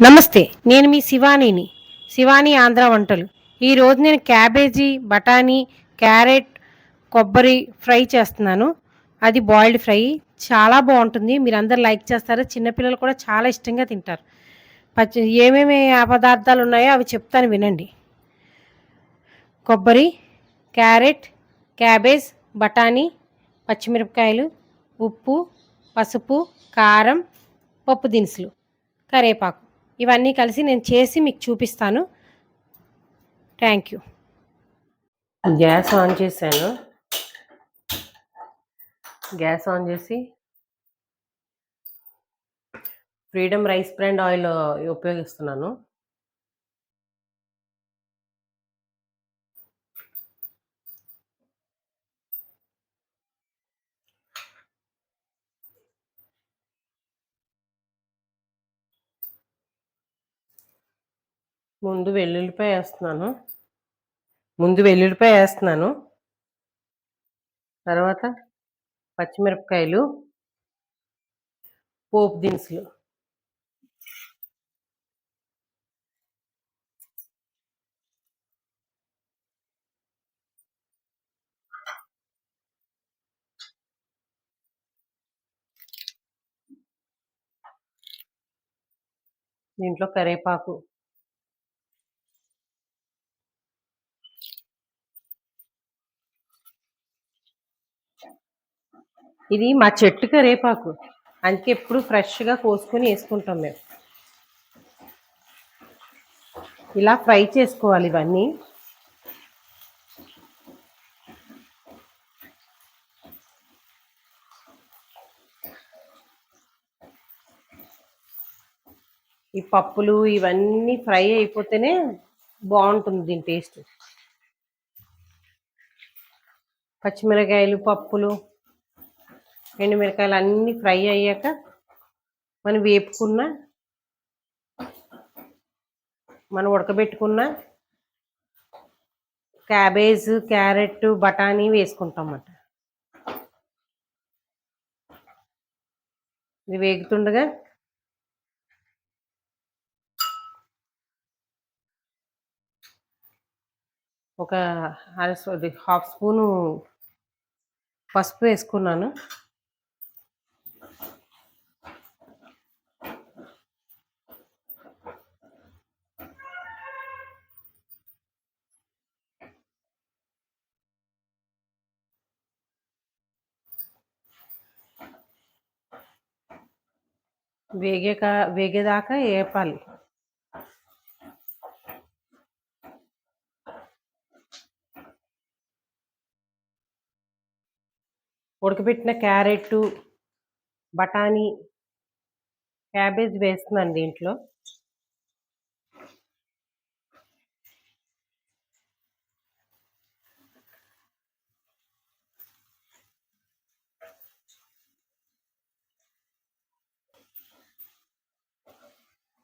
నమస్తే. నేను మీ శివానీని. శివాని ఆంధ్ర వంటలు. ఈరోజు నేను క్యాబేజీ, బఠానీ, క్యారెట్, కొబ్బరి ఫ్రై చేస్తున్నాను. అది బాయిల్డ్ ఫ్రై. చాలా బావుంటుంది. మీరందరూ లైక్ చేస్తారు. చిన్న పిల్లలు కూడా చాలా ఇష్టంగా తింటారు. ఏమేమి పదార్థాలున్నాయో అవి చెప్తాను వినండి. కొబ్బరి, క్యారెట్, క్యాబేజ్, బఠానీ, పచ్చిమిరపకాయలు, ఉప్పు, పసుపు, కారం, పప్పు దినుసులు, కరివేపాకు. ఇవన్నీ కలిసి నేను చేసి మీకు చూపిస్తాను. Thank you. గ్యాస్ ఆన్ చేశాను. గ్యాస్ ఆన్ చేసి ఫ్రీడమ్ రైస్ బ్రాండ్ ఆయిల్ ఉపయోగిస్తున్నాను. ముందు వెల్లుల్లిపాయ వేస్తున్నాను. తర్వాత పచ్చిమిరపకాయలు, పోపు దినుసులు. దీంట్లో కరివేపాకు. ఇది మా చెట్టు కరివేపాకు. అందుకే ఎప్పుడు ఫ్రెష్గా కోసుకొని వేసుకుంటాం మేము. ఇలా ఫ్రై చేసుకోవాలి ఇవన్నీ. ఈ పప్పులు ఇవన్నీ ఫ్రై అయిపోతేనే బాగుంటుంది దీని టేస్ట్. పచ్చిమిరకాయలు, పప్పులు, ఎండుమిరకాయలు అన్నీ ఫ్రై అయ్యాక మనం ఉడకబెట్టుకున్న క్యాబేజ్, క్యారెట్, బఠానీ వేసుకుంటాం అన్నమాట. ఇది వేగుతుండగా ఒక హాఫ్ స్పూను పసుపు వేసుకున్నాను. వేగేదాకా వేపాలి. ఉడకబెట్టిన క్యారెట్, బఠానీ, క్యాబేజ్ వేస్తున్నాను దీంట్లో.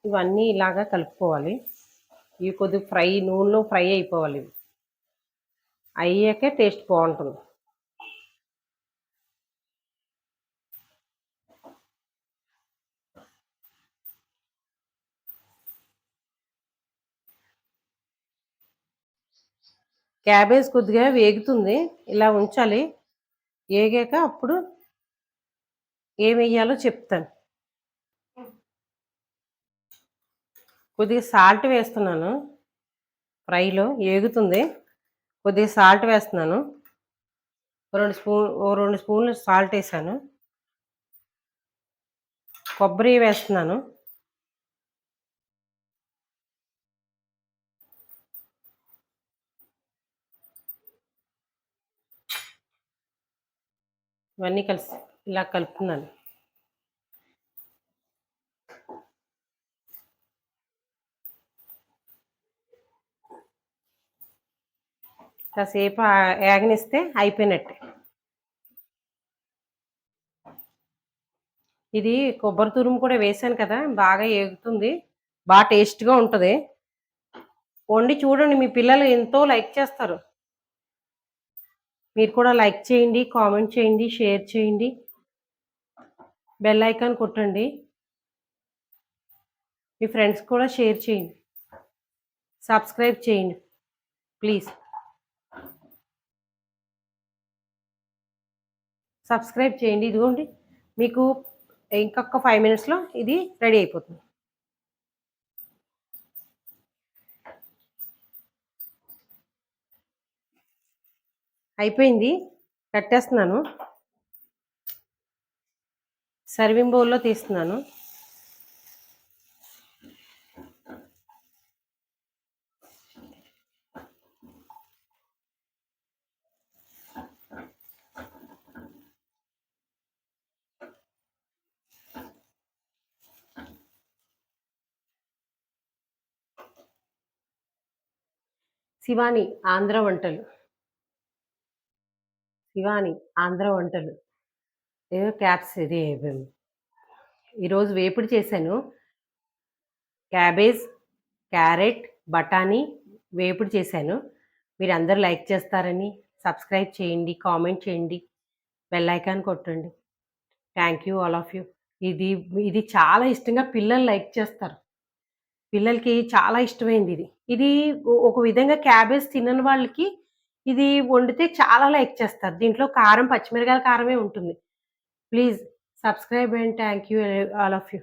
ఇవన్నీ ఇలాగా కలుపుకోవాలి. ఇవి కొద్దిగా నూనెలో ఫ్రై అయిపోవాలి. ఇవి అయ్యాకే టేస్ట్ బాగుంటుంది. క్యాబేజ్ కొద్దిగా వేగుతుంది. ఇలా ఉంచాలి. వేగాక అప్పుడు ఏం వేయాలో చెప్తాను. కొద్దిగా సాల్ట్ వేస్తున్నాను. ఫ్రైలో వేగుతుంది. కొద్దిగా సాల్ట్ వేస్తున్నాను. 2 స్పూన్లు సాల్ట్ వేసాను. కొబ్బరి వేస్తున్నాను. ఇవన్నీ కలిసి ఇలా కలుపుతున్నాను. కాసేపు యాగనిస్తే అయిపోయినట్టే. ఇది కొబ్బరి తురుము కూడా వేసాను కదా, బాగా ఏగుతుంది. బాగా టేస్ట్గా ఉంటుంది. వండి చూడండి, మీ పిల్లలు ఎంతో లైక్ చేస్తారు. మీరు కూడా లైక్ చేయండి, కామెంట్ చేయండి, షేర్ చేయండి, బెల్ ఐకాన్ కొట్టండి. మీ ఫ్రెండ్స్ కూడా షేర్ చేయండి. సబ్స్క్రైబ్ చేయండి ప్లీజ్. సబ్స్క్రైబ్ చేయండి. ఇదిగోండి మీకు ఇంకొక 5 మినిట్స్‌లో ఇది రెడీ అయిపోతుంది. అయిపోయింది. కట్టేస్తున్నాను. సర్వింగ్ బౌల్‌లో తీస్తున్నాను. శివాని ఆంధ్ర వంటలు. శివాని ఆంధ్ర వంటలు. ఏదో ఇది ఈరోజు వేపుడు చేశాను. క్యాబేజ్, క్యారెట్, బఠానీ వేపుడు చేశాను. మీరందరూ లైక్ చేస్తారని, సబ్స్క్రైబ్ చేయండి, కామెంట్ చేయండి, బెల్ ఐకాన్ కొట్టండి. Thank you all of you. ఇది ఇది చాలా ఇష్టంగా పిల్లలు లైక్ చేస్తారు. పిల్లలకి చాలా ఇష్టమైంది ఇది. ఇది ఒక విధంగా క్యాబేజ్ తినని వాళ్ళకి ఇది వండితే చాలా లైక్ చేస్తారు. దీంట్లో కారం పచ్చిమిరపకాయల కారమే ఉంటుంది. Please subscribe and thank you all of you.